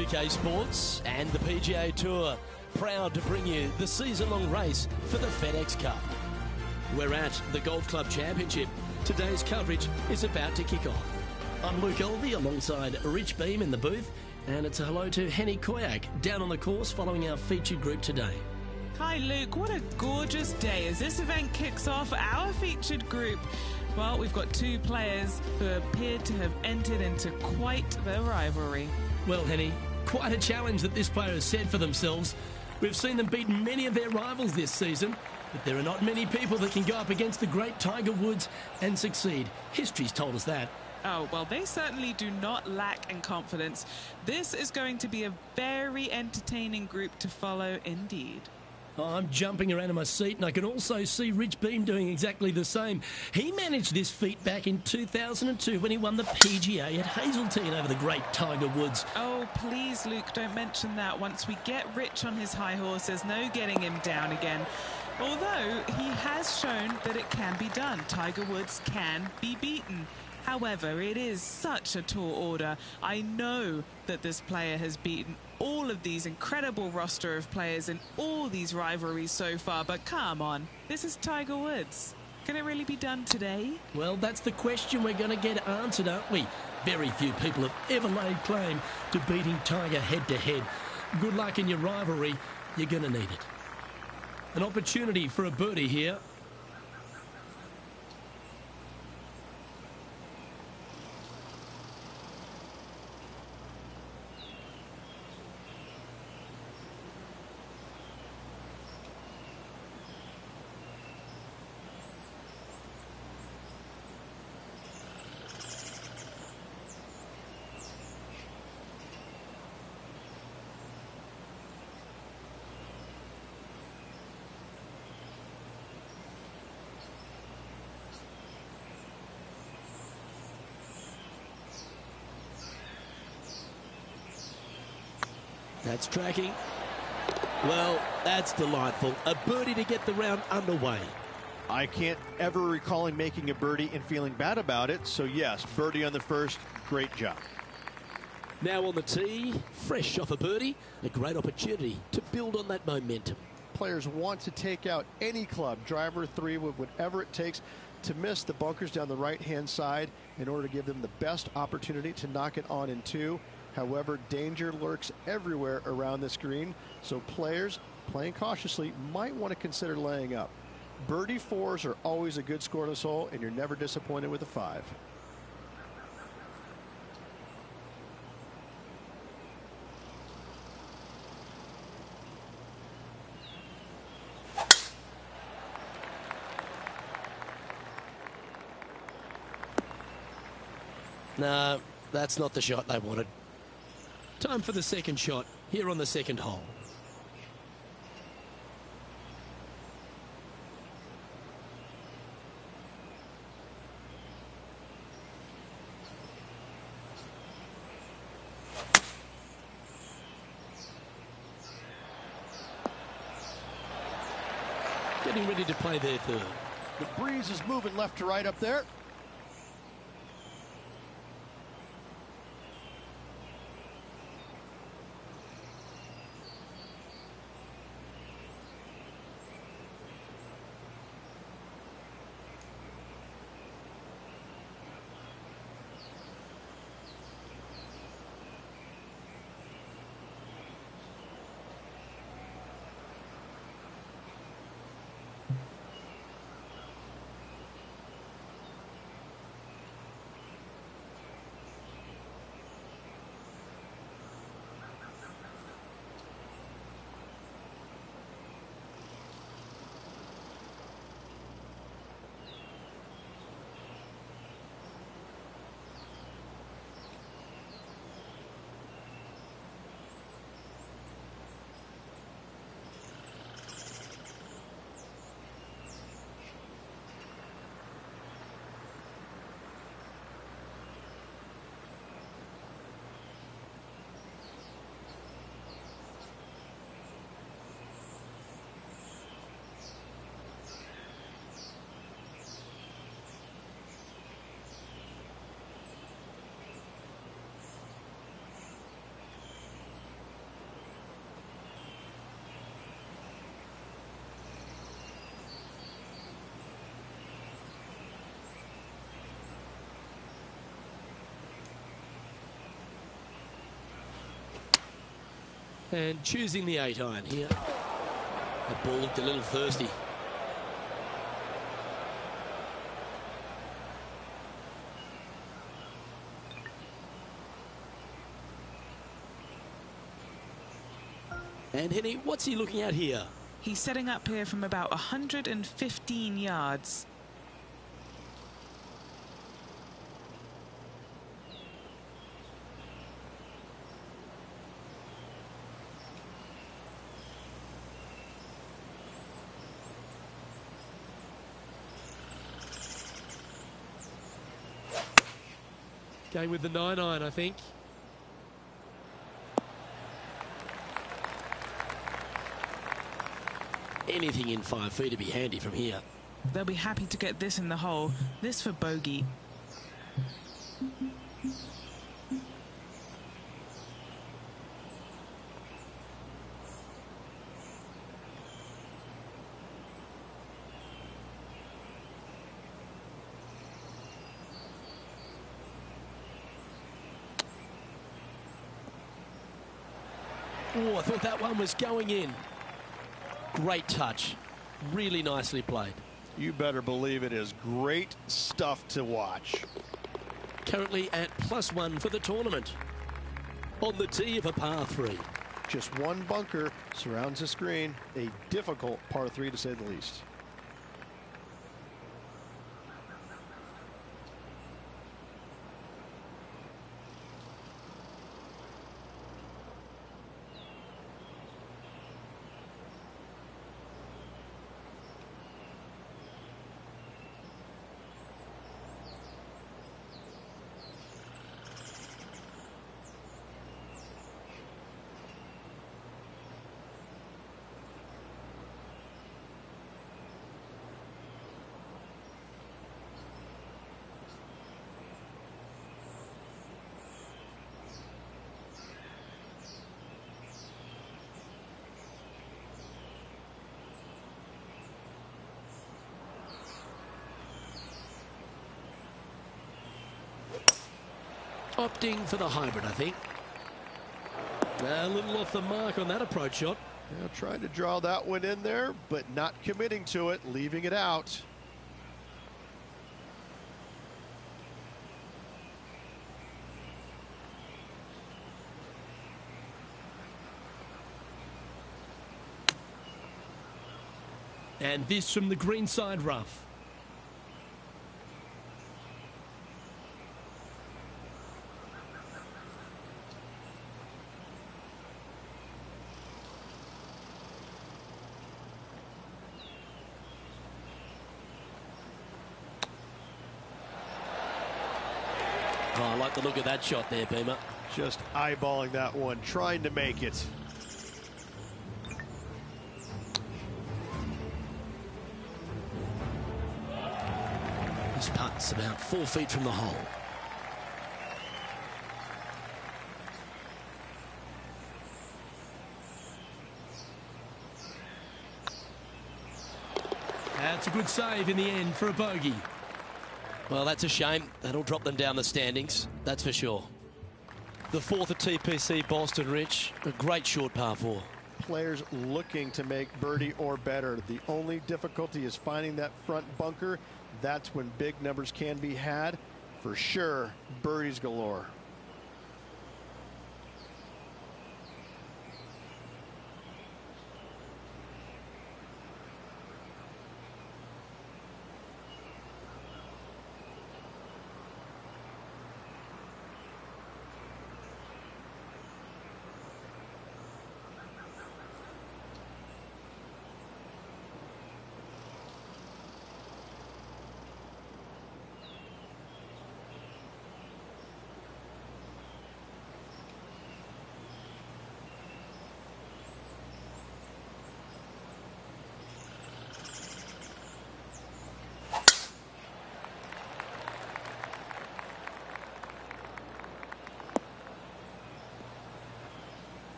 2K Sports and the PGA Tour, proud to bring you the season-long race for the FedEx Cup. We're at the Golf Club Championship. Today's coverage is about to kick off. I'm Luke Elvey alongside Rich Beam in the booth, and it's a hello to Henny Koyak down on the course following our featured group today. Hi Luke, what a gorgeous day as this event kicks off our featured group. Well, we've got two players who appear to have entered into quite the rivalry. Well, Henny, quite a challenge that this player has set for themselves. We've seen them beat many of their rivals this season, but there are not many people that can go up against the great Tiger Woods and succeed. History's told us that. Oh, well, they certainly do not lack in confidence. This is going to be a very entertaining group to follow indeed. I'm jumping around in my seat, and I can also see Rich Beam doing exactly the same. He managed this feat back in 2002 when he won the PGA at Hazeltine over the great Tiger Woods. Oh, please, Luke, don't mention that. Once we get Rich on his high horse, there's no getting him down again. Although he has shown that it can be done. Tiger Woods can be beaten. However, it is such a tall order. I know that this player has beaten all of these incredible roster of players in all these rivalries so far, but come on, this is Tiger Woods. Can it really be done today? Well, that's the question we're going to get answered, aren't we? Very few people have ever laid claim to beating Tiger head-to-head. Good luck in your rivalry. You're going to need it. An opportunity for a birdie here. That's tracking. Well, that's delightful. A birdie to get the round underway. I can't ever recall him making a birdie and feeling bad about it. So, yes, birdie on the first. Great job. Now on the tee, fresh off a birdie, a great opportunity to build on that momentum. Players want to take out any club, driver, three, with whatever it takes to miss the bunkers down the right-hand side in order to give them the best opportunity to knock it on in two. However, danger lurks everywhere around this green, so players playing cautiously might want to consider laying up. Birdie fours are always a good scoreless hole, and you're never disappointed with a five. No, that's not the shot they wanted. Time for the second shot here on the second hole. Getting ready to play their third. The breeze is moving left to right up there. And choosing the 8-iron here. The ball looked a little thirsty. And Henny, what's he looking at here? He's setting up here from about 115 yards. Going with the 9-iron, I think. Anything in 5 feet to be handy from here. They'll be happy to get this in the hole. This for bogey. Oh, I thought that one was going in. Great touch. Really nicely played. You better believe it is great stuff to watch. Currently at +1 for the tournament. On the tee of a par 3. Just one bunker surrounds the screen. A difficult par 3 to say the least. Opting for the hybrid, I think. A little off the mark on that approach shot. Yeah, trying to draw that one in there, but not committing to it, leaving it out. And this from the greenside rough. Oh, I like the look of that shot there, Beamer. Just eyeballing that one, trying to make it. This putt's about 4 feet from the hole. That's a good save in the end for a bogey. Well, that's a shame. That'll drop them down the standings, that's for sure. The 4th at TPC Boston, Rich. A great short par 4. Players looking to make birdie or better. The only difficulty is finding that front bunker. That's when big numbers can be had. For sure, birdies galore.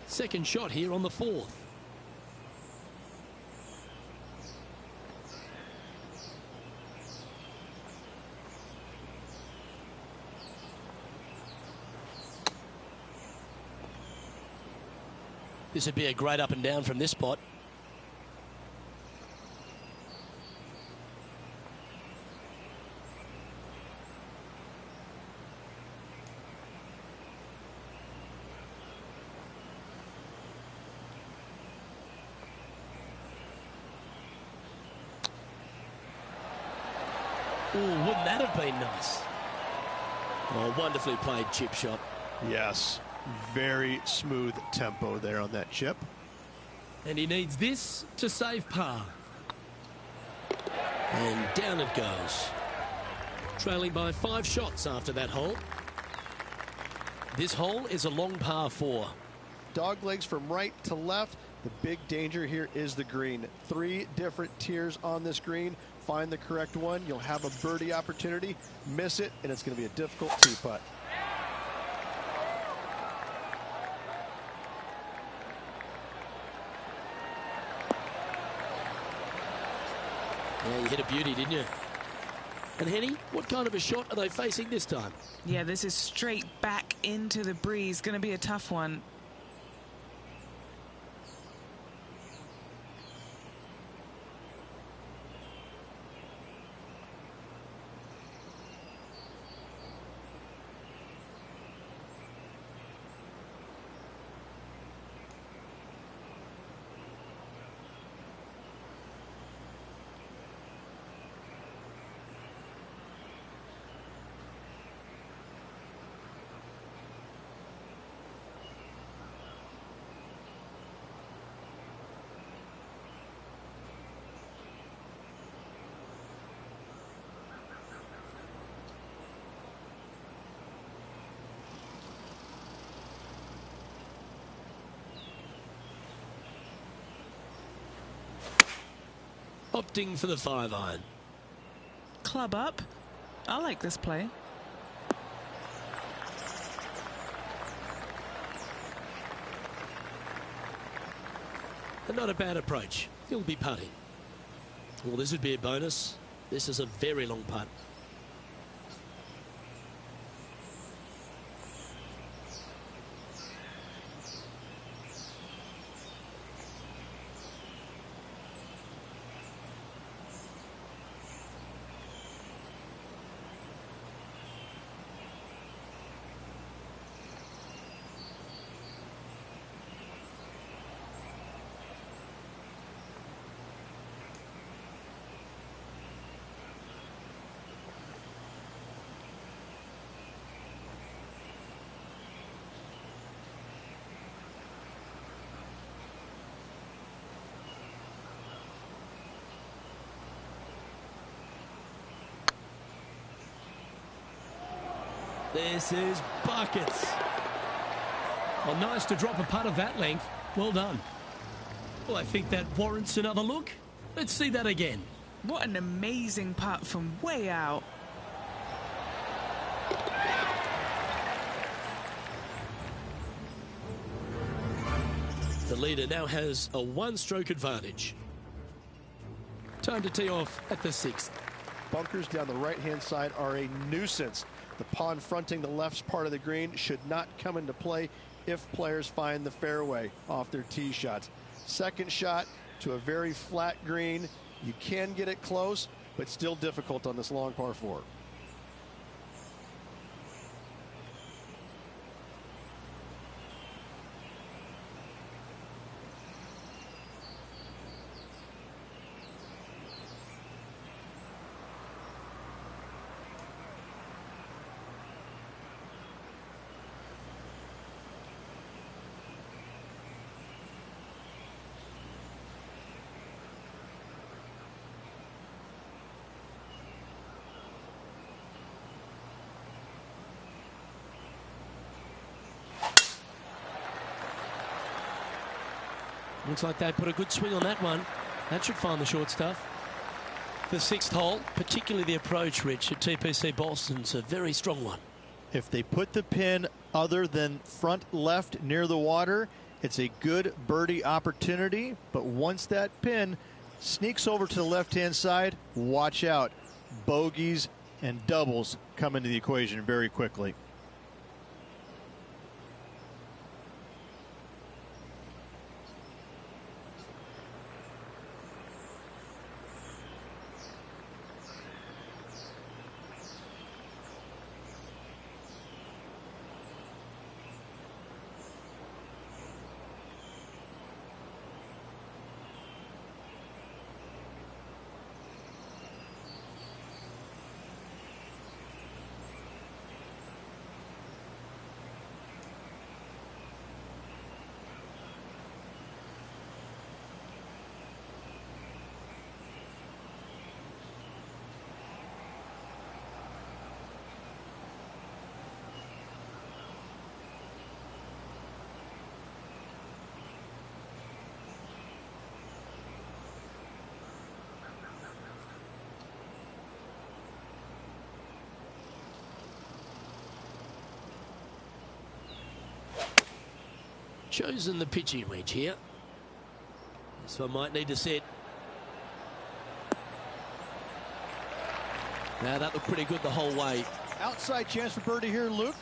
Second shot here on the 4th. This would be a great up and down from this spot. Ooh, wouldn't that have been nice? Oh, wonderfully played chip shot. Yes, very smooth tempo there on that chip. And he needs this to save par. And down it goes. Trailing by 5 shots after that hole. This hole is a long par 4. Dog legs from right to left. The big danger here is the green. 3 different tiers on this green. Find the correct one. You'll have a birdie opportunity. Miss it, and it's going to be a difficult tee putt. Yeah, you hit a beauty, didn't you? And Henny, what kind of a shot are they facing this time? Yeah, this is straight back into the breeze. Going to be a tough one. Opting for the 5-iron. Club up. I like this play. And not a bad approach. He'll be putting. Well, this would be a bonus. This is a very long putt. This is buckets. Well, nice to drop a putt of that length. Well done. Well, I think that warrants another look. Let's see that again. What an amazing putt from way out. The leader now has a 1-stroke advantage. Time to tee off at the 6th. Bunkers down the right-hand side are a nuisance. The pond fronting the left part of the green should not come into play if players find the fairway off their tee shots. Second shot to a very flat green. You can get it close, but still difficult on this long par 4. Looks like they put a good swing on that one. That should find the short stuff. The 6th hole, particularly the approach, Rich, at TPC Boston's a very strong one. If they put the pin other than front left near the water, it's a good birdie opportunity. But once that pin sneaks over to the left-hand side, watch out. Bogeys and doubles come into the equation very quickly. chosen the pitching wedge here. This one might need to set. Now that looked pretty good the whole way. Outside chance for birdie here, Luke.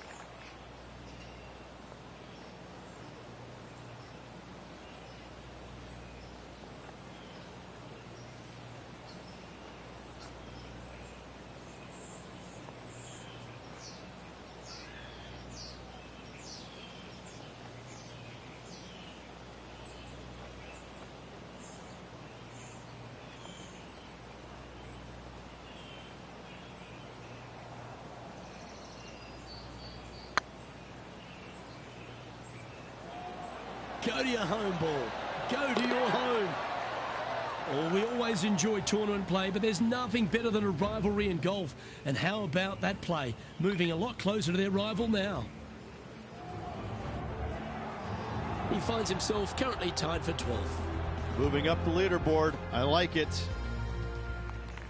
Go to your home ball. Go to your home. Oh, we always enjoy tournament play, but there's nothing better than a rivalry in golf. And how about that play? Moving a lot closer to their rival now. He finds himself currently tied for 12th. Moving up the leaderboard. I like it.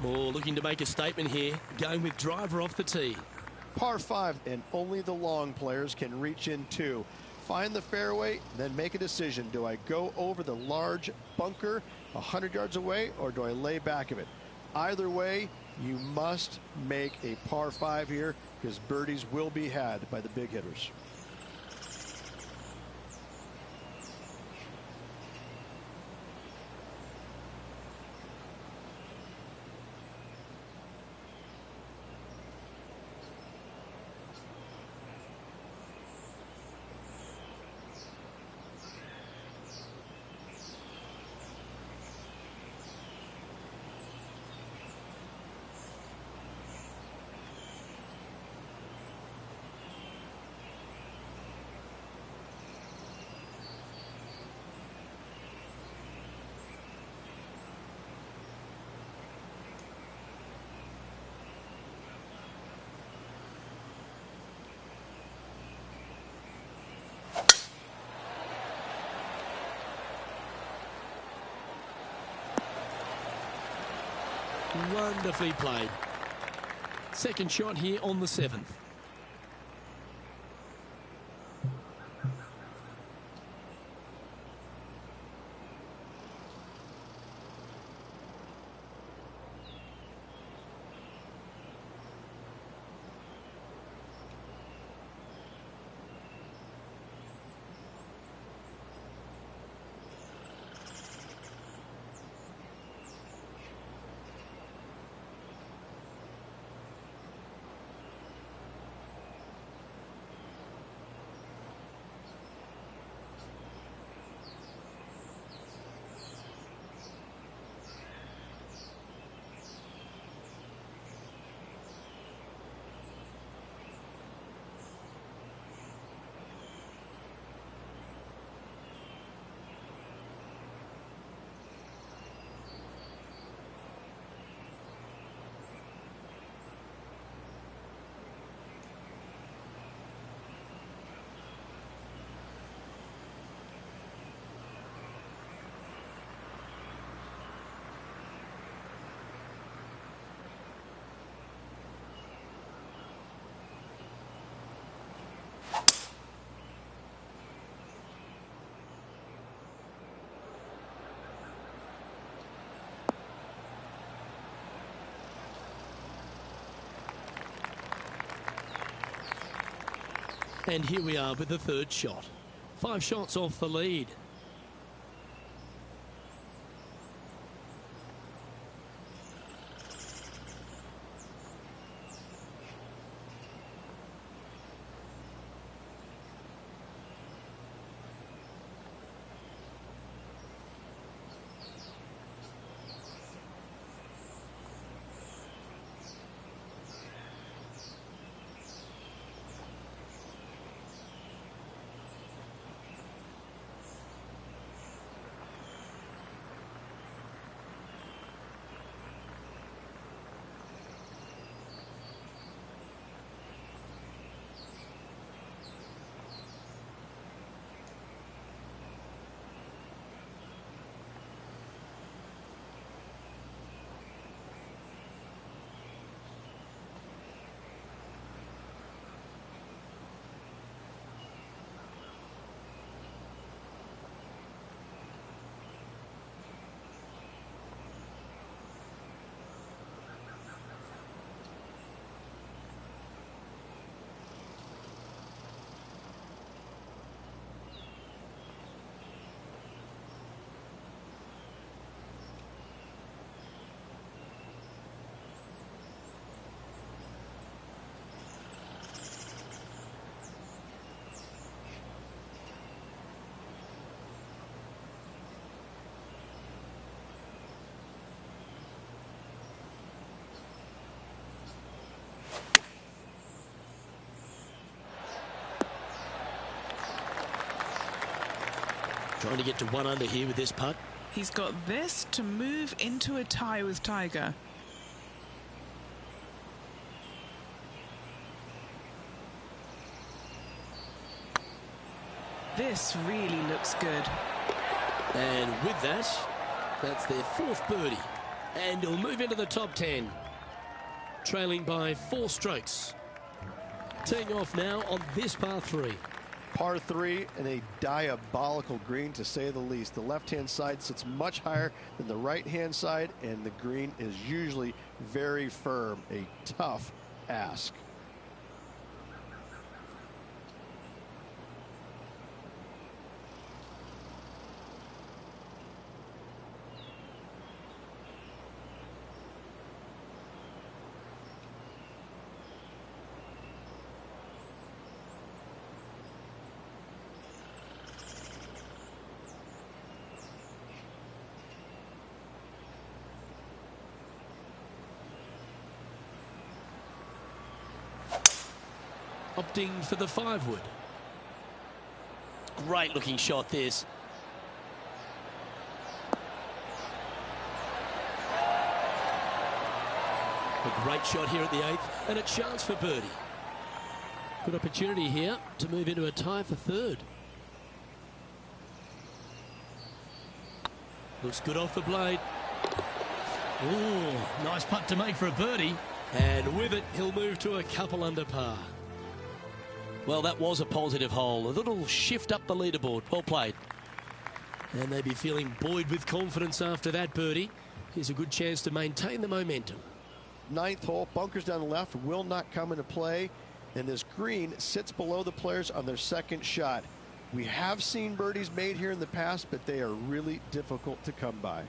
Oh, looking to make a statement here. Going with driver off the tee. Par 5, and only the long players can reach in 2. Find the fairway, then make a decision. Do I go over the large bunker 100 yards away, or do I lay back of it? Either way, you must make a par 5 here, because birdies will be had by the big hitters. Wonderfully played. Second shot here on the 7th. And here we are with the third shot. 5 shots off the lead. Trying to get to 1 under here with this putt. He's got this to move into a tie with Tiger. This really looks good. And with that, that's their 4th birdie. And he'll move into the top 10. Trailing by 4 strokes. Teeing off now on this par 3. Par 3 and a diabolical green, to say the least. The left-hand side sits much higher than the right-hand side, and the green is usually very firm. A tough ask. Opting for the 5-wood. Great looking shot, this. A great shot here at the 8th, and a chance for birdie. Good opportunity here to move into a tie for 3rd. Looks good off the blade. Oh, nice putt to make for a birdie. And with it, he'll move to a couple under par. Well, that was a positive hole. A little shift up the leaderboard. Well played. And they'd be feeling buoyed with confidence after that birdie. Here's a good chance to maintain the momentum. 9th hole, bunkers down the left will not come into play, and this green sits below the players on their 2nd shot. We have seen birdies made here in the past, but they are really difficult to come by.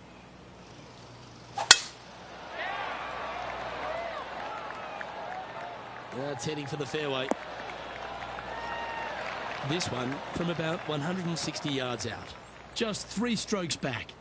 That's heading for the fairway. This one from about 160 yards out. Just 3 strokes back.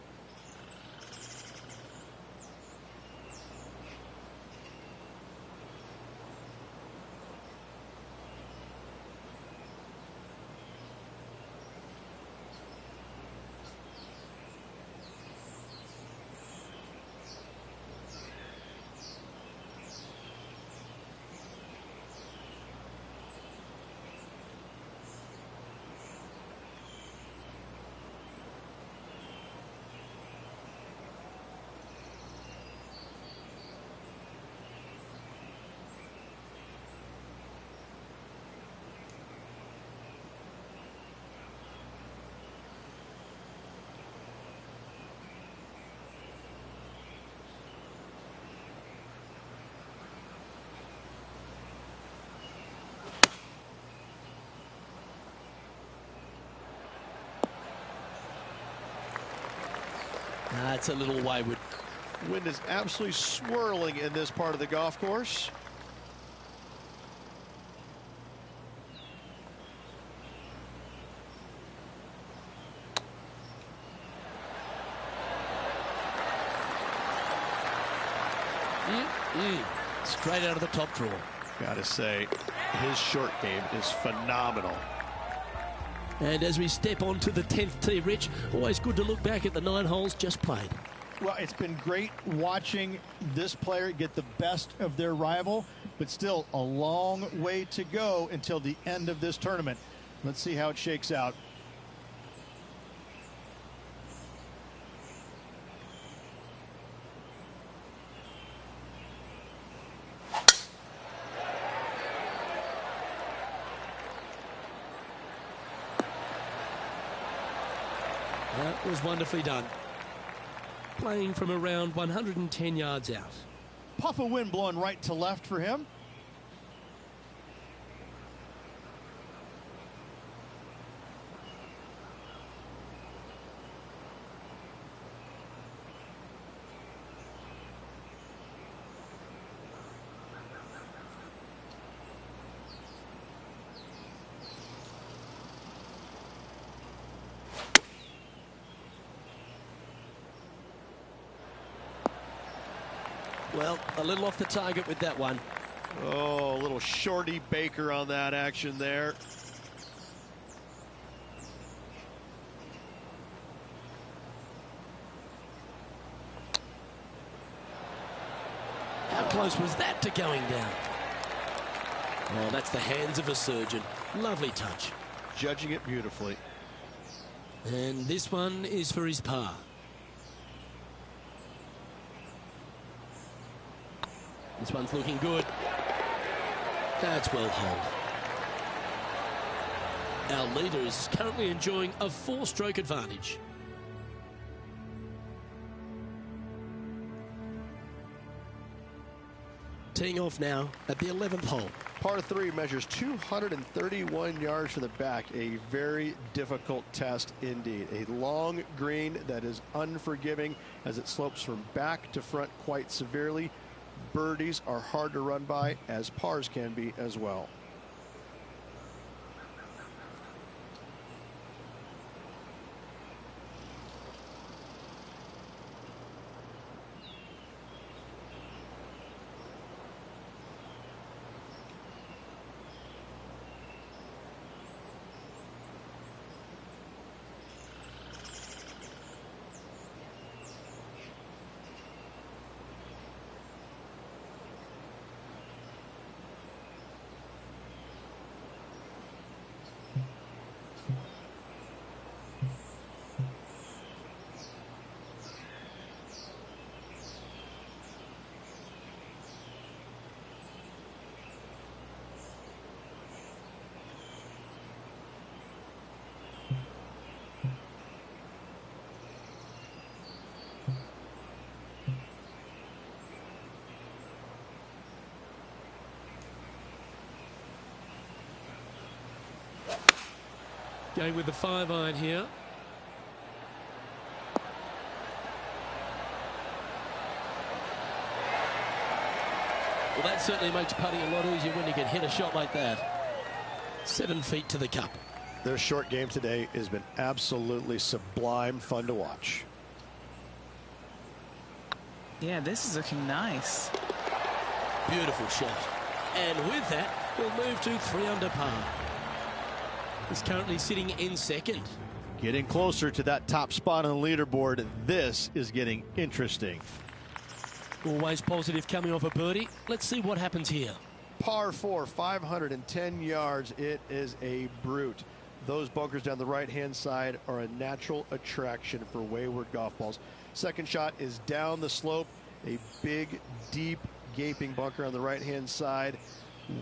That's a little wayward. Wind is absolutely swirling in this part of the golf course. Straight out of the top drawer. Gotta say, his short game is phenomenal. And as we step onto the 10th tee, Rich, always good to look back at the 9 holes just played. Well, it's been great watching this player get the best of their rival, but still a long way to go until the end of this tournament. Let's see how it shakes out. That was wonderfully done. Playing from around 110 yards out. Puff of wind blowing right to left for him. Well, a little off the target with that one. Oh, a little shorty Baker on that action there. close was that to going down? Oh, that's the hands of a surgeon. Lovely touch. Judging it beautifully. And this one is for his par. This one's looking good. That's well holed. Our leader is currently enjoying a 4-stroke advantage. Teeing off now at the 11th hole. Par 3 measures 231 yards from the back. A very difficult test indeed. A long green that is unforgiving as it slopes from back to front quite severely. Birdies are hard to run by, as pars can be as well. Going with the 5-iron here. Well, that certainly makes putting a lot easier when you can hit a shot like that. 7 feet to the cup. Their short game today has been absolutely sublime fun to watch. Yeah, this is looking nice. Beautiful shot. And with that, we'll move to 3 under par. He's currently sitting in second. Getting closer to that top spot on the leaderboard. This is getting interesting. Always positive coming off a birdie. Let's see what happens here. Par 4, 510 yards. It is a brute. Those bunkers down the right-hand side are a natural attraction for wayward golf balls. Second shot is down the slope. A big, deep, gaping bunker on the right-hand side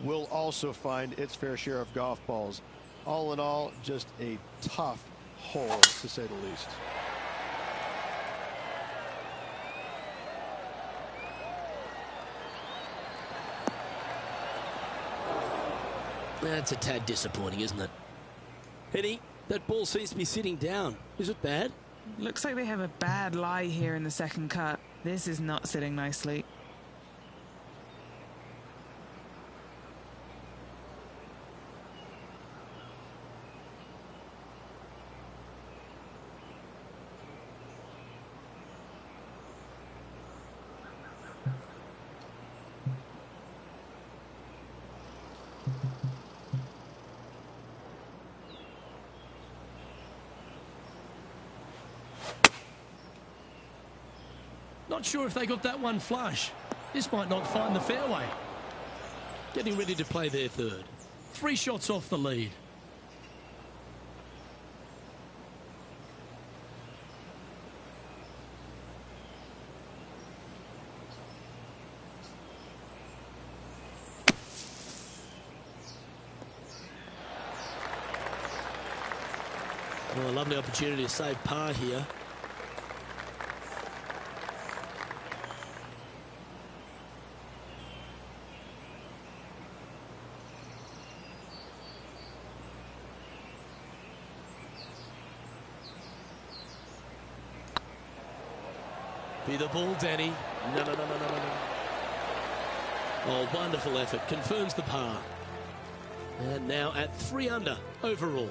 will also find its fair share of golf balls. All in all, just a tough hole, to say the least. That's a tad disappointing, isn't it? Henny, that ball seems to be sitting down. Is it bad? Looks like they have a bad lie here in the second cut. This is not sitting nicely. Not sure if they got that one flush. This might not find the fairway. Getting ready to play their third. 3 shots off the lead. Oh, a lovely opportunity to save par here. Be the ball, Danny. No. Oh, wonderful effort. Confirms the par. And now at 3 under overall.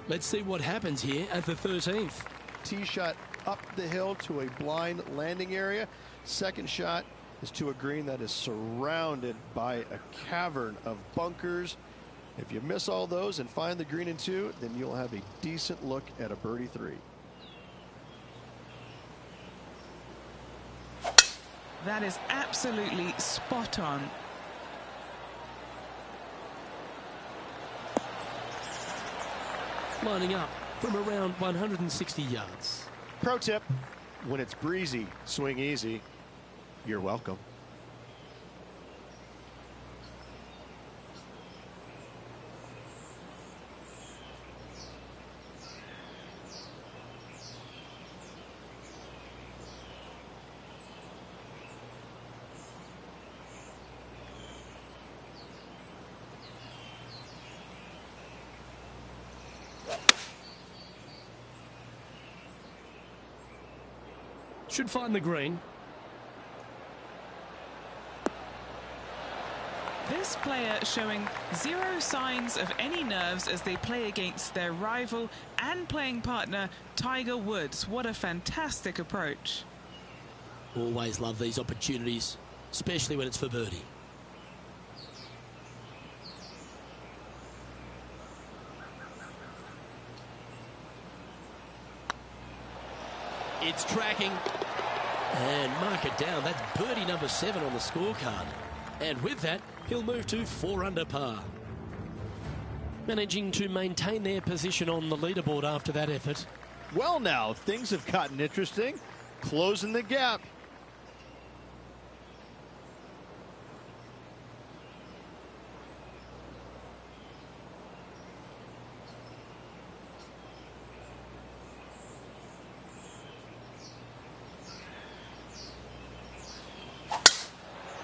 Let's see what happens here at the 13th. Tee shot up the hill to a blind landing area. Second shot is to a green that is surrounded by a cavern of bunkers. If you miss all those and find the green in 2, then you'll have a decent look at a birdie 3. That is absolutely spot on. Lining up from around 160 yards. Pro tip, when it's breezy, swing easy. You're welcome. Should find the green. This player showing zero signs of any nerves as they play against their rival and playing partner, Tiger Woods. What a fantastic approach. Always love these opportunities, especially when it's for birdie. It's tracking. And mark it down. That's birdie number 7 on the scorecard. And with that, he'll move to 4 under par. Managing to maintain their position on the leaderboard after that effort. Well, now, things have gotten interesting. Closing the gap.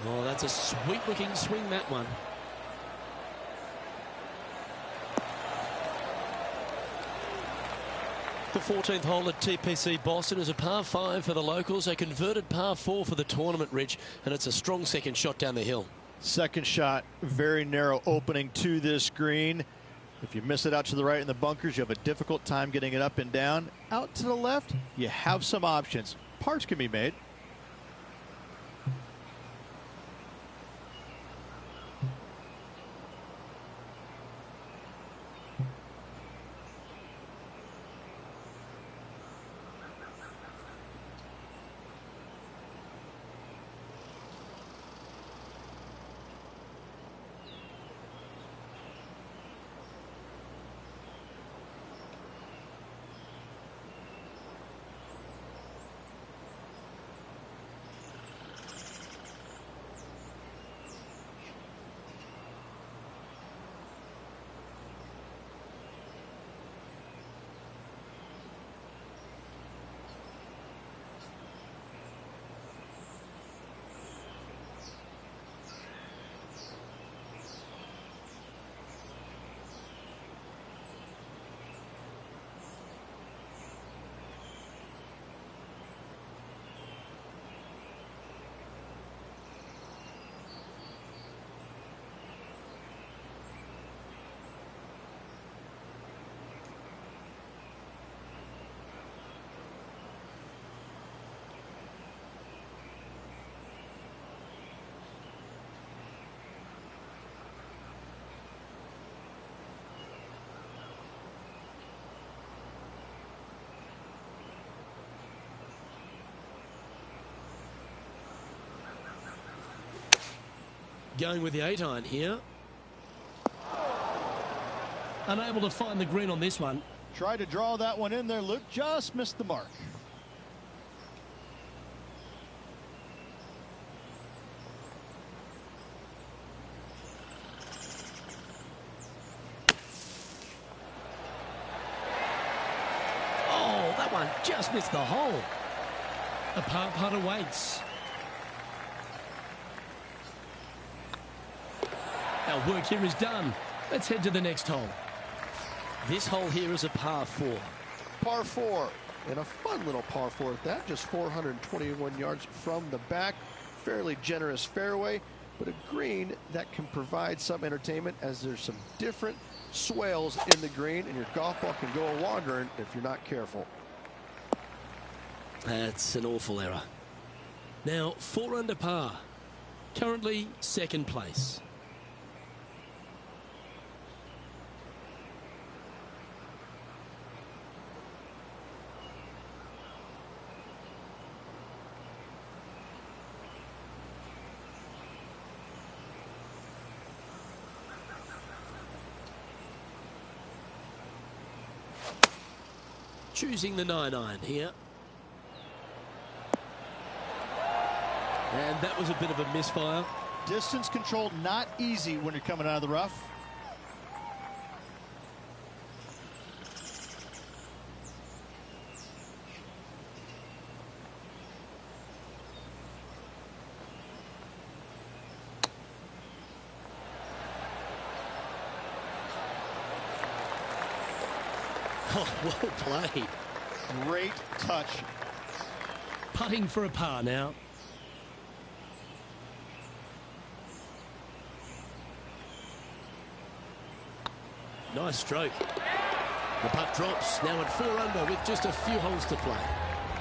Oh, that's a sweet-looking swing, that one. The 14th hole at TPC Boston is a par 5 for the locals, a converted par 4 for the tournament, Rich, and it's a strong second shot down the hill. Second shot, very narrow opening to this green. If you miss it out to the right in the bunkers, you have a difficult time getting it up and down. Out to the left, you have some options. Pars can be made. Going with the 8-iron here. Unable to find the green on this one. Tried to draw that one in there, Luke. Just missed the mark. Oh, that one just missed the hole. A par putt awaits. Our work here is done. Let's head to the next hole. This hole here is a par 4. Par 4, and a fun little par 4 at that. Just 421 yards from the back. Fairly generous fairway, but a green that can provide some entertainment as there's some different swales in the green, and your golf ball can go a-wandering if you're not careful. That's an awful error. Now, 4 under par. Currently, second place. choosing the 9-iron here. And that was a bit of a misfire. Distance control not easy when you're coming out of the rough. Oh, well played. Great touch. Putting for a par now. Nice stroke. The putt drops, now at 4 under with just a few holes to play.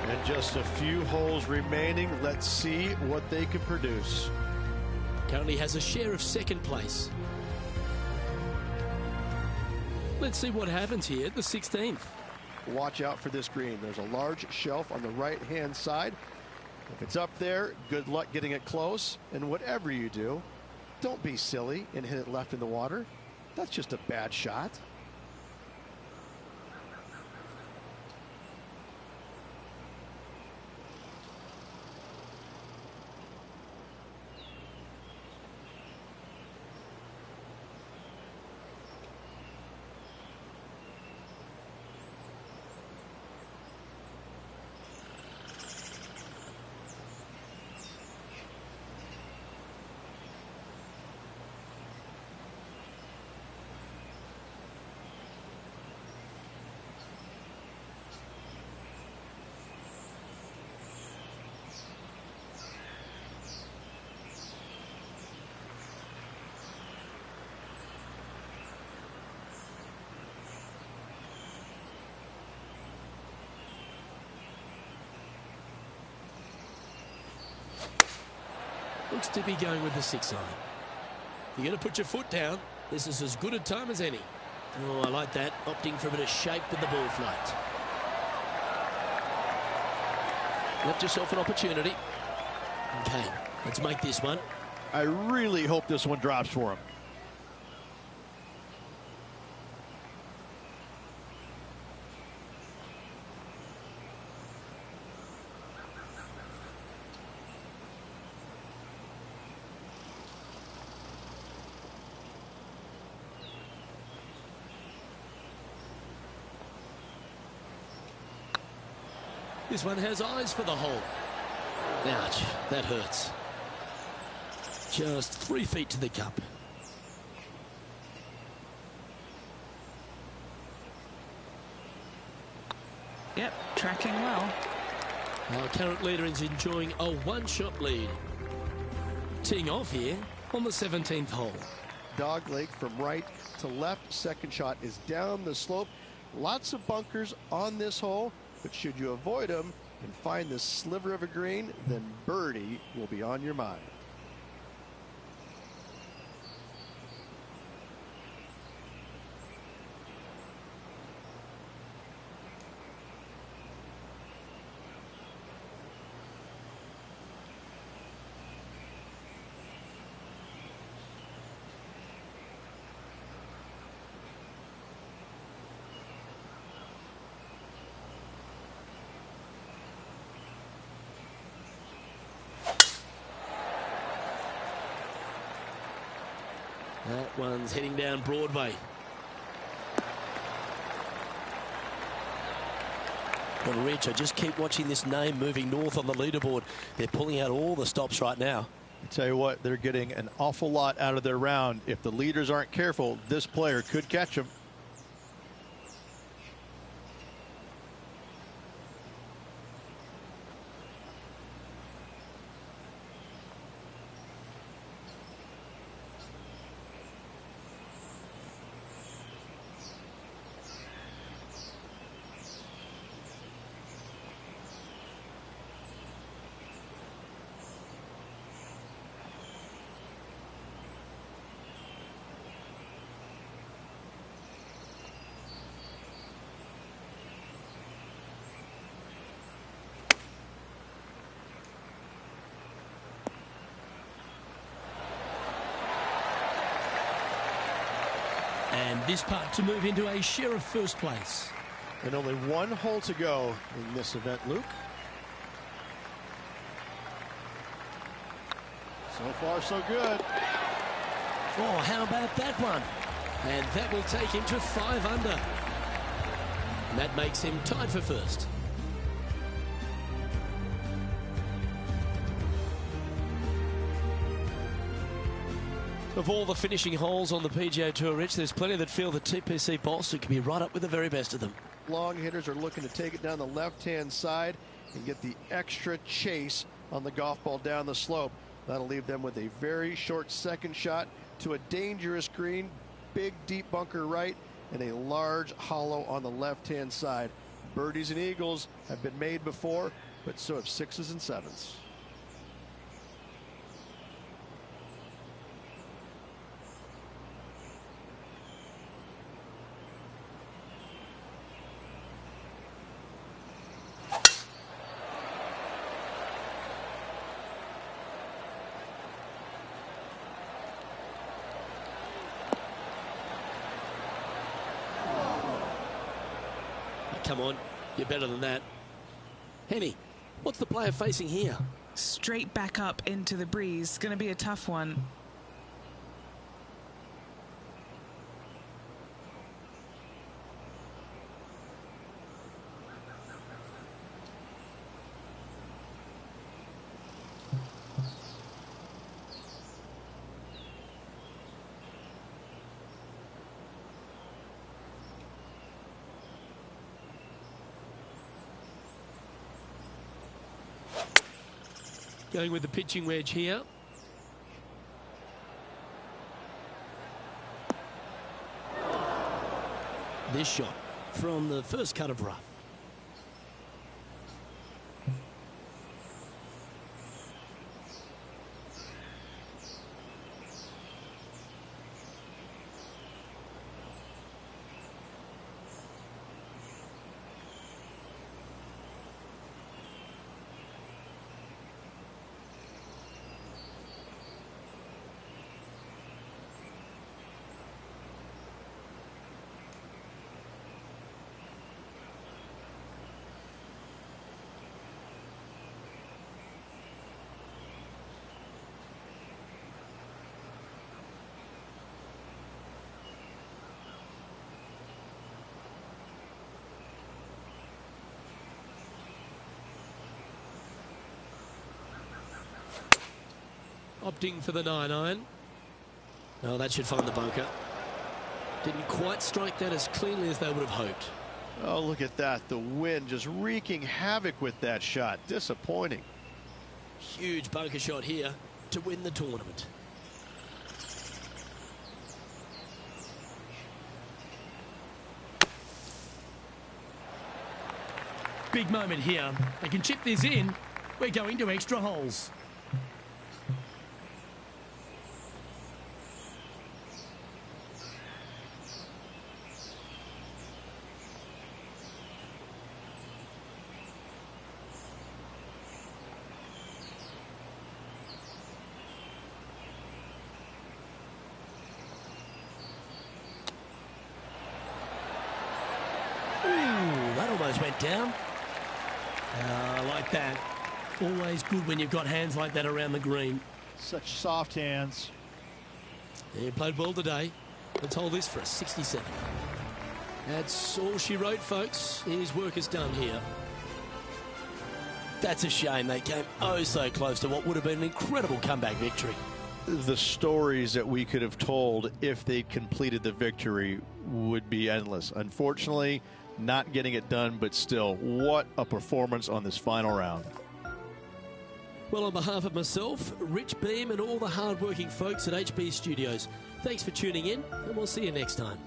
And just a few holes remaining. Let's see what they can produce. Currently has a share of second place. Let's see what happens here at the 16th. Watch out for this green. There's a large shelf on the right-hand side. If it's up there, good luck getting it close. And whatever you do, don't be silly and hit it left in the water. That's just a bad shot. Looks to be going with the 6-iron. You're going to put your foot down. This is as good a time as any. Oh, I like that. Opting for a bit of shape with the ball flight. Left yourself an opportunity. Okay, let's make this one. I really hope this one drops for him. This one has eyes for the hole. Ouch, that hurts. Just 3 feet to the cup. Yep, tracking well. Our current leader is enjoying a 1-shot lead. Teeing off here on the 17th hole. Dog leg from right to left. Second shot is down the slope. Lots of bunkers on this hole, but should you avoid them and find this sliver of a green, then birdie will be on your mind. That one's heading down Broadway. Well, Rich, I just keep watching this name moving north on the leaderboard. They're pulling out all the stops right now. I tell you what, they're getting an awful lot out of their round. If the leaders aren't careful, this player could catch them. And this putt to move into a share of first place. And only one hole to go in this event, Luke. So far, so good. Oh, how about that one? And that will take him to 5 under. And that makes him tied for first. Of all the finishing holes on the PGA Tour, Rich, there's plenty that feel the TPC Boston could be right up with the very best of them. Long hitters are looking to take it down the left-hand side and get the extra chase on the golf ball down the slope. That'll leave them with a very short second shot to a dangerous green, big deep bunker right, and a large hollow on the left-hand side. Birdies and eagles have been made before, but so have 6s and 7s. Come on, you're better than that. Henny, what's the player facing here? Straight back up into the breeze. Going to be a tough one. Going with the pitching wedge here. This shot from the first cut of rough. Opting for the 9-iron. Oh, that should find the bunker. Didn't quite strike that as cleanly as they would have hoped. Oh, look at that. The wind just wreaking havoc with that shot. Disappointing. Huge bunker shot here to win the tournament. Big moment here. They can chip this in. We're going to extra holes. That almost went down. I like that. Always good when you've got hands like that around the green. Such soft hands. He played well today. Let's hold this for a 67. That's all she wrote, folks. His work is done here. That's a shame. They came oh so close to what would have been an incredible comeback victory. The stories that we could have told if they completed the victory would be endless. Unfortunately, not getting it done, but still, what a performance on this final round. Well, on behalf of myself, Rich Beam, and all the hard-working folks at HB Studios, thanks for tuning in, and we'll see you next time.